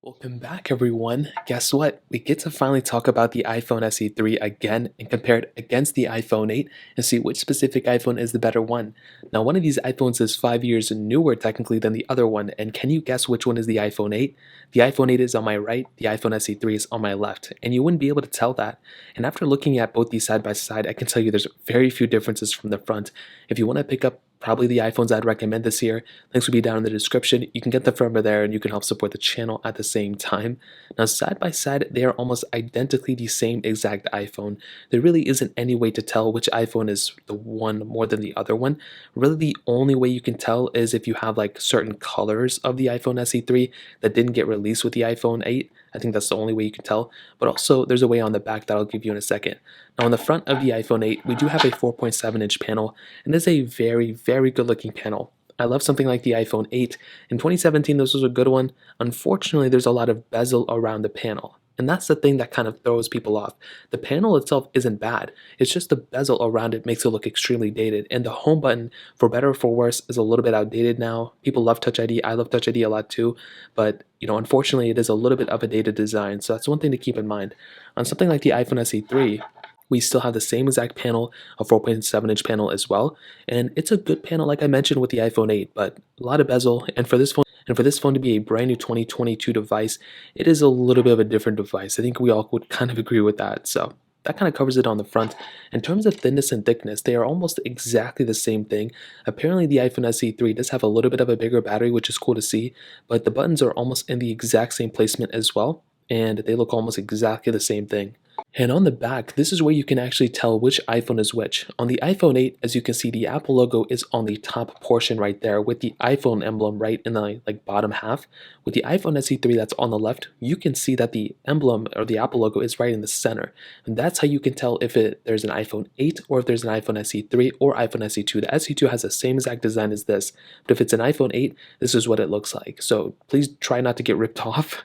Welcome back, everyone. Guess what? We get to finally talk about the iPhone SE 3 again and compare it against the iPhone 8 and see which specific iPhone is the better one. Now, one of these iPhones is 5 years newer technically than the other one, and can you guess which one is the iPhone 8? The iPhone 8 is on my right, the iPhone SE 3 is on my left, and you wouldn't be able to tell that. And after looking at both these side by side, I can tell you there's very few differences from the front. If you want to pick up probably the iPhones I'd recommend this year, links will be down in the description. You can get them from there and you can help support the channel at the same time. Now, side by side, they are almost identically the same exact iPhone. There really isn't any way to tell which iPhone is the one more than the other one. Really, the only way you can tell is if you have like certain colors of the iPhone SE 3 that didn't get released with the iPhone 8. I think that's the only way you can tell, but also there's a way on the back that I'll give you in a second. Now, on the front of the iPhone 8, we do have a 4.7-inch panel, and it's a very good looking panel. I love something like the iPhone 8. In 2017, this was a good one. Unfortunately, there's a lot of bezel around the panel. And that's the thing that kind of throws people off. The panel itself isn't bad. It's just the bezel around it makes it look extremely dated. And the home button, for better or for worse, is a little bit outdated now. People love Touch ID. I love Touch ID a lot too. But, unfortunately, it is a little bit of a dated design. So that's one thing to keep in mind. On something like the iPhone SE 3, we still have the same exact panel, a 4.7-inch panel as well, and it's a good panel like I mentioned with the iPhone 8, but a lot of bezel, and for this phone to be a brand new 2022 device, it is a little bit of a different device. I think we all would kind of agree with that, so that kind of covers it on the front. In terms of thickness and thickness, they are almost exactly the same thing. Apparently the iPhone SE 3 does have a little bit of a bigger battery, which is cool to see, but the buttons are almost in the exact same placement as well, and they look almost exactly the same thing. And on the back, this is where you can actually tell which iPhone is which. On the iPhone 8, as you can see, the Apple logo is on the top portion right there with the iPhone emblem right in the bottom half. With the iPhone SE 3 that's on the left, you can see that the emblem or the Apple logo is right in the center. And that's how you can tell if there's an iPhone 8 or if there's an iPhone SE 3 or iPhone SE 2. The SE 2 has the same exact design as this, but if it's an iPhone 8, this is what it looks like. So please try not to get ripped off.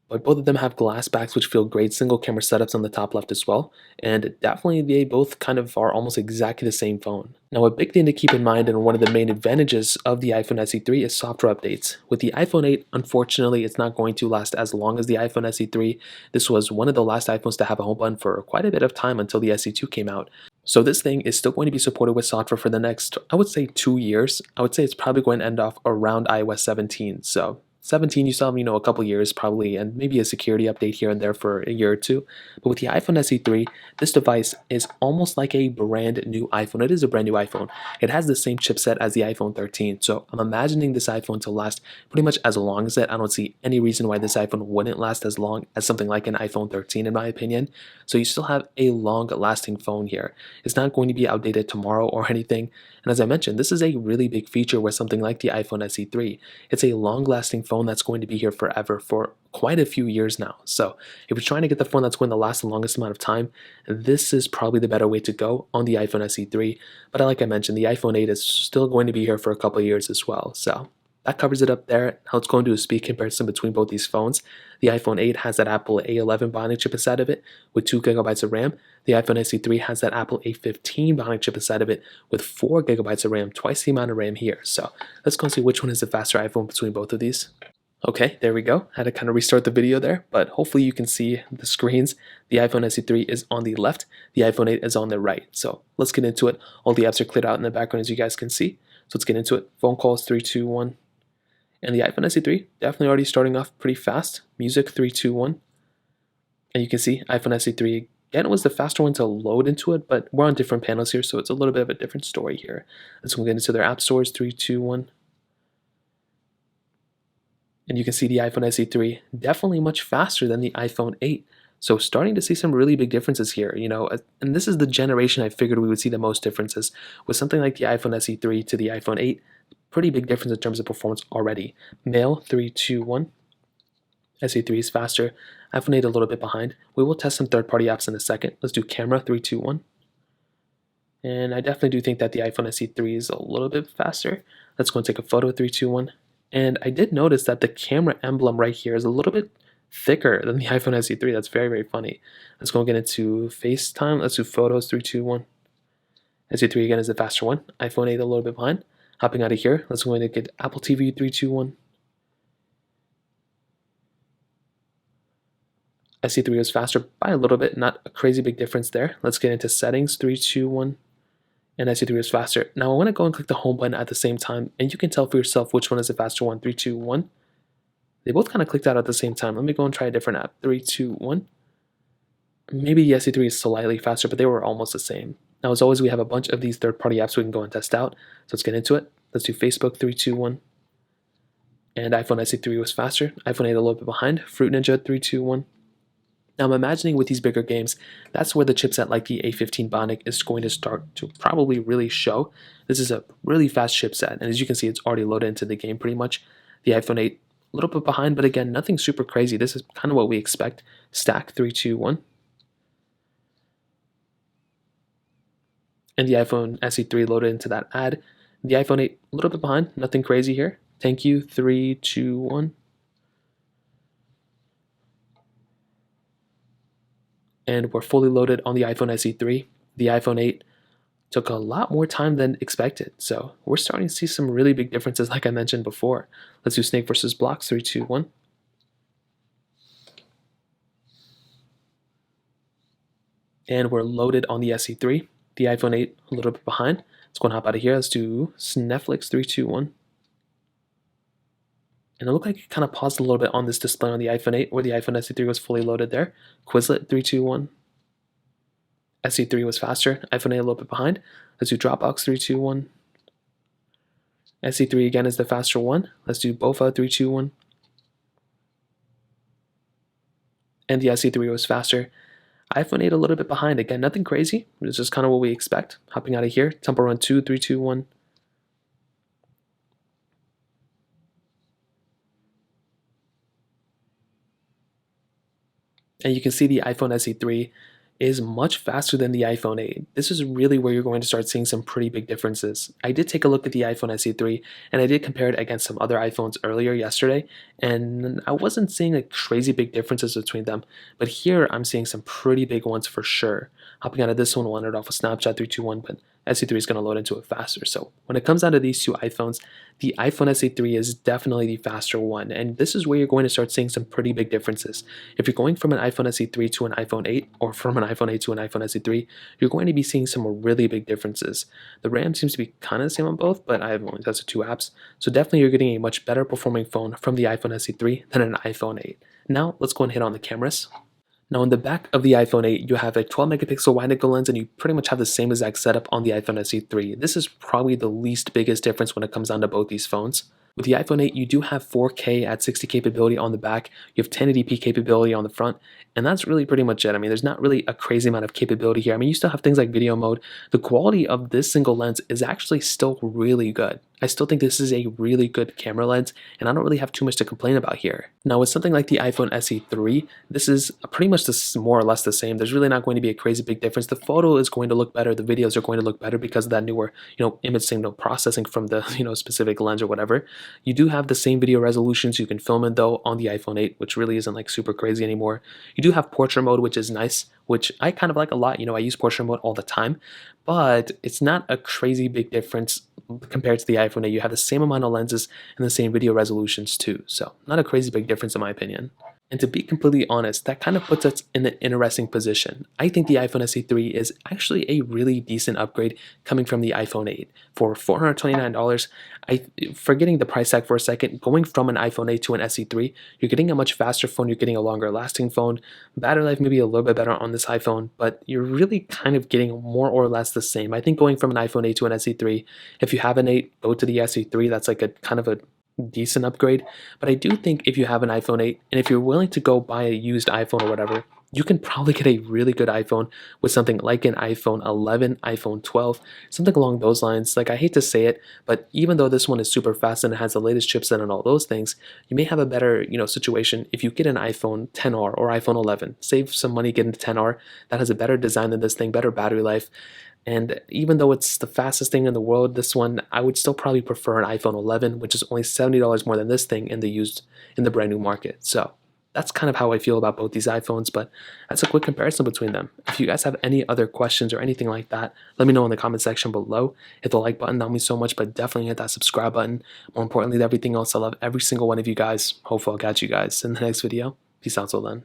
But both of them have glass backs which feel great, single camera setups on the top left as well, and definitely they both kind of are almost exactly the same phone. Now, a big thing to keep in mind and one of the main advantages of the iPhone SE 3 is software updates. With the iPhone 8, unfortunately, it's not going to last as long as the iPhone SE 3. This was one of the last iPhones to have a home button for quite a bit of time until the SE 2 came out. So this thing is still going to be supported with software for the next, I would say, 2 years. I would say it's probably going to end off around iOS 17, so 17, you still have, a couple years probably, and maybe a security update here and there for a year or two. But with the iPhone SE 3, this device is almost like a brand new iPhone. It is a brand new iPhone. It has the same chipset as the iPhone 13. So I'm imagining this iPhone to last pretty much as long as it. I don't see any reason why this iPhone wouldn't last as long as something like an iPhone 13 in my opinion. So you still have a long lasting phone here. It's not going to be outdated tomorrow or anything. And as I mentioned, this is a really big feature with something like the iPhone SE 3. It's a long lasting phone that's going to be here forever for quite a few years now. So if you're trying to get the phone that's going to last the longest amount of time, this is probably the better way to go on the iPhone SE 3. But like I mentioned, the iPhone 8 is still going to be here for a couple of years as well. So that covers it up there. Now let's go and do a speed comparison between both these phones. The iPhone 8 has that Apple A11 Bionic chip inside of it with 2 gigabytes of RAM. The iPhone SE 3 has that Apple A15 Bionic chip inside of it with 4 gigabytes of RAM, twice the amount of RAM here. So let's go and see which one is the faster iPhone between both of these. Okay, there we go. I had to kind of restart the video there, but hopefully you can see the screens. The iPhone SE 3 is on the left, the iPhone 8 is on the right. So let's get into it. All the apps are cleared out in the background as you guys can see. So let's get into it. Phone calls 3, 2, 1. And the iPhone SE 3 definitely already starting off pretty fast. Music 3, 2, 1. And you can see iPhone SE 3 again was the faster one to load into it, but we're on different panels here, so it's a little bit of a different story here. Let's go get into their app stores 3, 2, 1. And you can see the iPhone SE 3 definitely much faster than the iPhone 8. So starting to see some really big differences here, and this is the generation I figured we would see the most differences. With something like the iPhone SE 3 to the iPhone 8, pretty big difference in terms of performance already. Mail 3, 2, 1. SE 3 is faster. iPhone 8 a little bit behind. We will test some third-party apps in a second. Let's do camera 3, 2, 1. And I definitely do think that the iPhone SE 3 is a little bit faster. Let's go and take a photo 3, 2, 1. And I did notice that the camera emblem right here is a little bit thicker than the iPhone SE 3. That's very funny. Let's go and get into FaceTime. Let's do photos 3, 2, 1. SE 3 again is the faster one. iPhone 8 a little bit behind. Hopping out of here, let's go and get Apple TV 3, 2, 1. SE3 was faster by a little bit, not a crazy big difference there. Let's get into settings, 3, 2, 1, and SE3 was faster. Now I want to go and click the home button at the same time, and you can tell for yourself which one is the faster one. 3, 2, 1. They both kind of clicked out at the same time. Let me go and try a different app. 3, 2, 1. Maybe the SE3 is slightly faster, but they were almost the same. Now, as always, we have a bunch of these third-party apps we can go and test out. So let's get into it. Let's do Facebook, 3, 2, 1. And iPhone SE3 was faster. iPhone 8 a little bit behind. Fruit Ninja, 3, 2, 1. Now, I'm imagining with these bigger games, that's where the chipset like the A15 Bionic is going to start to probably really show. This is a really fast chipset, and as you can see, it's already loaded into the game pretty much. The iPhone 8, a little bit behind, but again, nothing super crazy. This is kind of what we expect. Stack, 3, 2, 1. And the iPhone SE3 loaded into that ad. The iPhone 8, a little bit behind, nothing crazy here. Thank you, 3, 2, 1. And we're fully loaded on the iPhone SE3. The iPhone 8 took a lot more time than expected. So we're starting to see some really big differences like I mentioned before. Let's do Snake versus Blocks, 3, 2, 1. And we're loaded on the SE3. The iPhone 8 a little bit behind. Let's go and hop out of here. Let's do Netflix, 3, 2, 1. And it looked like it kind of paused a little bit on this display on the iPhone 8 where the iPhone SE3 was fully loaded there. Quizlet, 3, 2, 1. SE3 was faster. iPhone 8 a little bit behind. Let's do Dropbox, 3, 2, 1. SE3 again is the faster one. Let's do Bofa, 3, 2, 1. And the SE3 was faster. iPhone 8 a little bit behind. Again, nothing crazy. It's just kind of what we expect. Hopping out of here. Temple Run 2, 3, 2, 1. And you can see the iPhone SE3 is much faster than the iPhone 8. This is really where you're going to start seeing some pretty big differences. I did take a look at the iPhone SE3 and I did compare it against some other iPhones earlier yesterday, and I wasn't seeing like crazy big differences between them, but here I'm seeing some pretty big ones for sure. Hopping out of this one, we'll end it off with Snapchat 321, but SE3 is going to load into it faster. So when it comes down to these two iPhones, the iPhone SE3 is definitely the faster one, and this is where you're going to start seeing some pretty big differences. If you're going from an iPhone SE3 to an iPhone 8, or from an iPhone 8 to an iPhone SE3, you're going to be seeing some really big differences. The RAM seems to be kind of the same on both, but I have only tested two apps, so definitely you're getting a much better performing phone from the iPhone SE3 than an iPhone 8. Now let's go and hit on the cameras. Now in the back of the iPhone 8, you have a 12 megapixel wide-angle lens, and you pretty much have the same exact setup on the iPhone SE3. This is probably the least biggest difference when it comes down to both these phones. With the iPhone 8, you do have 4K at 60 capability on the back, you have 1080p capability on the front, and that's really pretty much it. I mean, there's not really a crazy amount of capability here. I mean, you still have things like video mode. The quality of this single lens is actually still really good. I still think this is a really good camera lens, and I don't really have too much to complain about here. Now with something like the iPhone SE3, this is pretty much more or less the same. There's really not going to be a crazy big difference. The photo is going to look better, the videos are going to look better because of that newer, image signal processing from the, specific lens or whatever. You do have the same video resolutions you can film in though on the iPhone 8, which really isn't like super crazy anymore. You do have portrait mode, which is nice, which I kind of like a lot. I use portrait mode all the time, but it's not a crazy big difference compared to the iPhone 8. You have the same amount of lenses and the same video resolutions too, so not a crazy big difference in my opinion. And to be completely honest, that kind of puts us in an interesting position. I think the iPhone SE3 is actually a really decent upgrade coming from the iPhone 8. For $429, forgetting the price tag for a second, going from an iPhone 8 to an SE3, you're getting a much faster phone, you're getting a longer lasting phone, battery life maybe a little bit better on this iPhone, but you're really kind of getting more or less the same. I think going from an iPhone 8 to an SE3, if you have an 8, go to the SE3, that's like a kind of a decent upgrade. But I do think if you have an iPhone 8 and if you're willing to go buy a used iPhone or whatever, you can probably get a really good iPhone with something like an iPhone 11, iPhone 12, something along those lines. Like, I hate to say it, but even though this one is super fast and it has the latest chipset and all those things, you may have a better, situation if you get an iPhone 10R or iPhone 11. Save some money getting the 10R. That has a better design than this thing, better battery life. And even though it's the fastest thing in the world, this one, I would still probably prefer an iPhone 11, which is only $70 more than this thing in the brand new market. So that's kind of how I feel about both these iPhones, but that's a quick comparison between them. If you guys have any other questions or anything like that, let me know in the comment section below. Hit the like button, that means so much, but definitely hit that subscribe button. More importantly than everything else, I love every single one of you guys. Hopefully I'll catch you guys in the next video. Peace out till then.